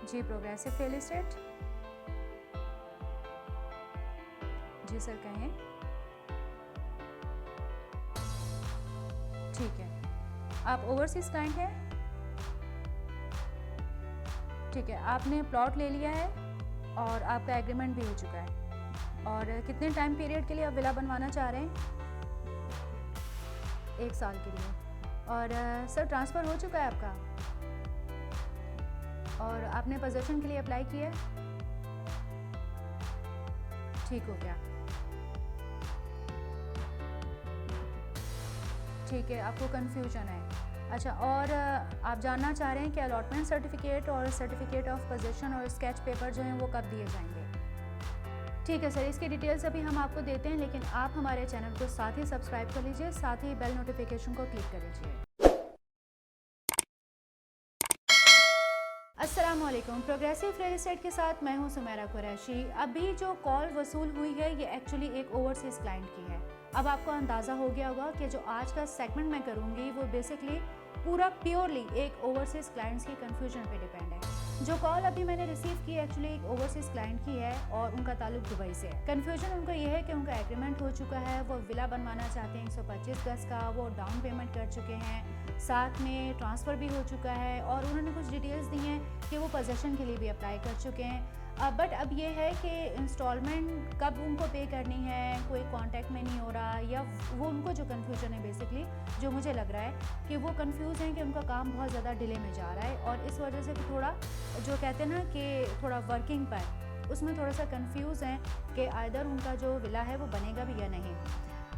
जी progressive real estate. जी sir कहें। ठीक है, आप ओवरसीज क्लाइंट हैं? ठीक है, आपने प्लॉट ले लिया है और आपका एग्रीमेंट भी हो चुका है। और कितने टाइम पीरियड के लिए आप विला बनवाना चाह रहे हैं? 1 साल के लिए। और सर ट्रांसफ़र हो चुका है आपका? और आपने पोजीशन के लिए अप्लाई किया है? ठीक हो गया। ठीक है, आपको कन्फ्यूजन है। अच्छा, और आप जानना चाह रहे हैं कि अलॉटमेंट सर्टिफिकेट और सर्टिफिकेट ऑफ पोजीशन और स्केच पेपर जो हैं वो कब दिए जाएंगे? ठीक है सर, इसकी डिटेल्स अभी हम आपको देते हैं, लेकिन आप हमारे चैनल को साथ ही सब्सक्राइब कर लीजिए, साथ ही बेल नोटिफिकेशन को क्लिक कर लीजिए। अस्सलाम वालेकुम, प्रोग्रेसिव रियल एस्टेट के साथ मैं हूं सुमेरा कुरैशी। अभी जो कॉल वसूल हुई है ये एक्चुअली एक ओवरसीज़ क्लाइंट की है। अब आपको अंदाज़ा हो गया होगा कि जो आज का सेगमेंट मैं करूंगी वो बेसिकली पूरा प्योरली एक ओवरसीज़ क्लाइंट्स की कन्फ्यूजन पे डिपेंड है। जो कॉल अभी मैंने रिसीव की एक्चुअली एक ओवरसीज़ क्लाइंट की है और उनका ताल्लुक दुबई से है। कन्फ्यूजन उनको ये है कि उनका एग्रीमेंट हो चुका है, वो विला बनवाना चाहते हैं 125 गज का, वो डाउन पेमेंट कर चुके हैं, साथ में ट्रांसफ़र भी हो चुका है और उन्होंने कुछ डिटेल्स दी हैं कि वो पोजीशन के लिए भी अप्लाई कर चुके हैं। बट अब ये है कि इंस्टॉलमेंट कब उनको पे करनी है, कोई कांटेक्ट में नहीं हो रहा, या वो उनको जो कन्फ्यूजन है बेसिकली जो मुझे लग रहा है कि वो कंफ्यूज हैं कि उनका काम बहुत ज़्यादा डिले में जा रहा है और इस वजह से थोड़ा जो कहते हैं ना कि थोड़ा वर्किंग पर उसमें थोड़ा सा कंफ्यूज हैं कि आइदर उनका जो विला है वो बनेगा भी या नहीं।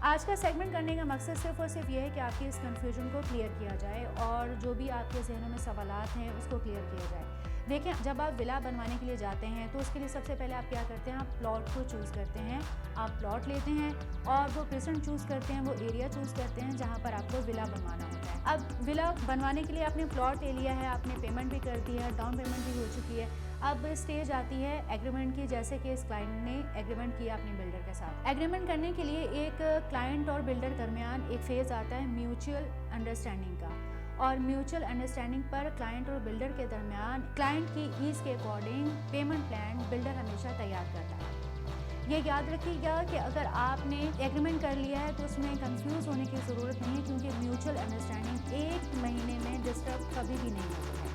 आज का सेगमेंट करने का मकसद सिर्फ़ और सिर्फ ये है कि आपकी इस कन्फ्यूजन को क्लियर किया जाए और जो भी आपके जहनों में सवालात हैं उसको क्लियर किया जाए। देखिए, जब आप विला बनवाने के लिए जाते हैं तो उसके लिए सबसे पहले आप क्या करते हैं, आप प्लॉट को चूज़ करते हैं, आप प्लॉट लेते हैं और वो परसेंट चूज़ करते हैं, वो एरिया चूज़ करते हैं जहाँ पर आपको विला बनवाना होता है। अब विला बनवाने के लिए आपने प्लॉट ले लिया है, आपने पेमेंट भी कर दी है, डाउन पेमेंट भी हो चुकी है। अब स्टेज आती है एग्रीमेंट की, जैसे कि इस क्लाइंट ने एग्रीमेंट किया अपने बिल्डर के साथ। एग्रीमेंट करने के लिए एक क्लाइंट और बिल्डर दरमियान एक फेज़ आता है म्यूचुअल अंडरस्टैंडिंग का, और म्यूचुअल अंडरस्टैंडिंग पर क्लाइंट और बिल्डर के दरमियान क्लाइंट की ईज़ के अकॉर्डिंग पेमेंट प्लान बिल्डर हमेशा तैयार करता है। ये याद रखिएगा कि अगर आपने एग्रीमेंट कर लिया है तो उसमें कंफ्यूज होने की ज़रूरत नहीं है, क्योंकि म्यूचुअल अंडरस्टैंडिंग 1 महीने में डिस्टर्ब कभी भी नहीं होती है।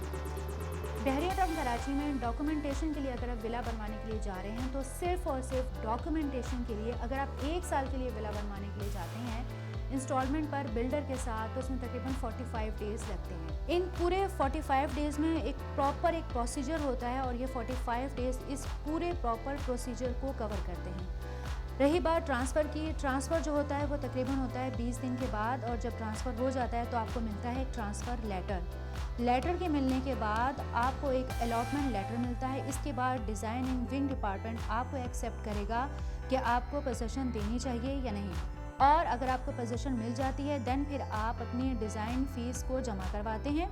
बहरिया टाउन कराची में डॉक्यूमेंटेशन के लिए अगर आप विला बनवाने के लिए जा रहे हैं तो सिर्फ़ और सिर्फ डॉक्यूमेंटेशन के लिए अगर आप 1 साल के लिए विला बनवाने के लिए जाते हैं इंस्टॉलमेंट पर बिल्डर के साथ, तो उसमें तकरीबन 45 डेज़ लगते हैं। इन पूरे 45 डेज़ में एक प्रॉपर एक प्रोसीजर होता है और ये 45 डेज़ इस पूरे प्रॉपर प्रोसीजर को कवर करते हैं। रही बात ट्रांसफ़र की, ट्रांसफ़र जो होता है वो तकरीबन होता है 20 दिन के बाद, और जब ट्रांसफ़र हो जाता है तो आपको मिलता है एक ट्रांसफ़र लेटर के मिलने के बाद आपको एक अलॉटमेंट लेटर मिलता है। इसके बाद डिज़ाइनिंग विंग डिपार्टमेंट आपको एक्सेप्ट करेगा कि आपको पोजीशन देनी चाहिए या नहीं, और अगर आपको पोजीशन मिल जाती है देन फिर आप अपनी डिज़ाइन फ़ीस को जमा करवाते हैं।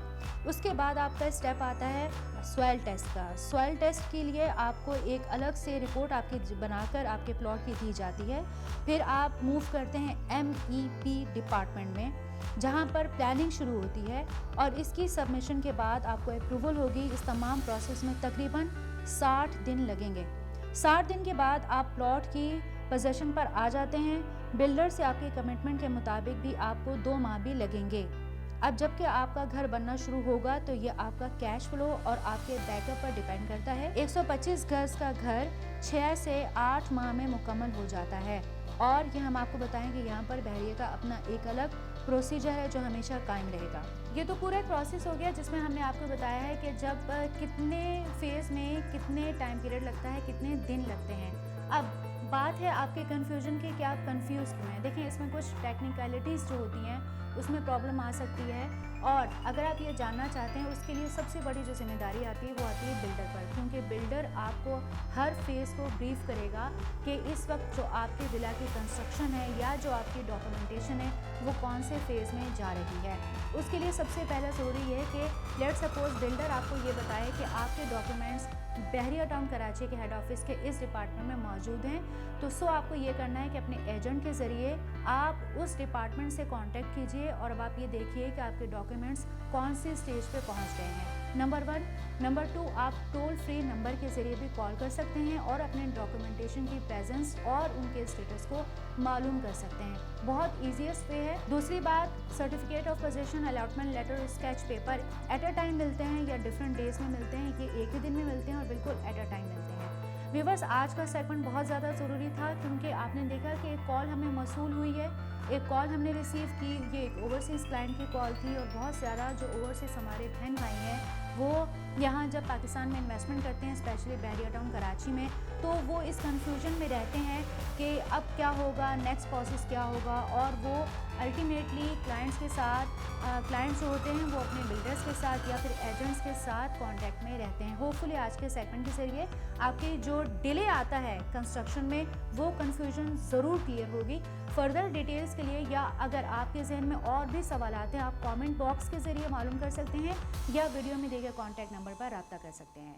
उसके बाद आपका स्टेप आता है सॉइल टेस्ट का। सॉइल टेस्ट के लिए आपको एक अलग से रिपोर्ट आपकी बनाकर आपके प्लॉट की दी जाती है। फिर आप मूव करते हैं MEP डिपार्टमेंट में, जहां पर प्लानिंग शुरू होती है, और इसकी सबमिशन के बाद आपको अप्रूवल होगी। इस तमाम प्रोसेस में तकरीबन 60 दिन लगेंगे। 60 दिन के बाद आप प्लॉट की पोजीशन पर आ जाते हैं। बिल्डर से आपके कमिटमेंट के मुताबिक भी आपको 2 माह भी लगेंगे। अब जबकि आपका घर बनना शुरू होगा तो ये आपका कैश फ्लो और आपके बैकअप पर डिपेंड करता है। 125 गज का घर 6 से 8 माह में मुकम्मल हो जाता है, और ये हम आपको बताएंगे यहाँ पर बहरिया का अपना एक अलग प्रोसीजर है जो हमेशा कायम रहेगा। ये तो पूरा प्रोसेस हो गया जिसमें हमने आपको बताया है कि जब कितने फेज़ में कितने टाइम पीरियड लगता है, कितने दिन लगते हैं। अब बात है आपके कन्फ्यूजन की कि आप कंफ्यूज क्यों हैं। देखिए, इसमें कुछ टेक्निकलिटीज़ जो होती हैं उसमें प्रॉब्लम आ सकती है, और अगर आप ये जानना चाहते हैं उसके लिए सबसे बड़ी जो जिम्मेदारी आती है वो आती है बिल्डर पर, क्योंकि बिल्डर आपको हर फेज़ को ब्रीफ करेगा कि इस वक्त जो आपके विला की कंस्ट्रक्शन है या जो आपकी डॉक्यूमेंटेशन है वो कौन से फेज़ में जा रही है। उसके लिए सबसे पहला ज़रूरी है कि लेट्स सपोज बिल्डर आपको ये बताए कि आपके डॉक्यूमेंट्स बहरिया टाउन कराची के हेड ऑफिस के इस डिपार्टमेंट में मौजूद हैं, तो आपको ये करना है कि अपने एजेंट के ज़रिए आप उस डिपार्टमेंट से कांटेक्ट कीजिए, और अब आप ये देखिए कि आपके डॉक्यूमेंट्स कौन सी स्टेज पे पहुंच गए हैं। नंबर 1। नंबर 2, आप टोल फ्री नंबर के ज़रिए भी कॉल कर सकते हैं और अपने डॉक्यूमेंटेशन की प्रेजेंस और उनके स्टेटस को मालूम कर सकते हैं। बहुत ईजीएस्ट वे है। दूसरी बात, certificate of position, allotment letter, sketch paper at a time मिलते हैं या डिफरेंट डेज में मिलते हैं, ये एक ही दिन में मिलते हैं और बिल्कुल एट अ टाइम मिलते हैं। व्यूवर्स, आज का सेगमेंट बहुत ज़्यादा ज़रूरी था क्योंकि आपने देखा कि एक कॉल हमें मौसूल हुई है, एक कॉल हमने रिसीव की, ये एक ओवरसीज़ क्लाइंट की कॉल थी और बहुत ज़्यादा जो ओवरसीज़ हमारे बहन भाई हैं वो यहाँ जब पाकिस्तान में इन्वेस्टमेंट करते हैं, स्पेशली बहरिया टाउन कराची में, तो वो इस कंफ्यूजन में रहते हैं कि अब क्या होगा, नेक्स्ट प्रोसेस क्या होगा, और वो अल्टीमेटली क्लाइंट्स के साथ क्लाइंट्स जो होते हैं वो अपने बिल्डर्स के साथ या फिर एजेंट्स के साथ कांटेक्ट में रहते हैं। होपफुली आज के सेगमेंट के जरिए आपके जो डिले आता है कंस्ट्रक्शन में वो कंफ्यूजन ज़रूर क्लियर होगी। फर्दर डिटेल्स के लिए या अगर आपके जहन में और भी सवाल आते हैं, आप कमेंट बॉक्स के ज़रिए मालूम कर सकते हैं या वीडियो में दिए गए कॉन्टैक्ट नंबर पर रब्ता कर सकते हैं।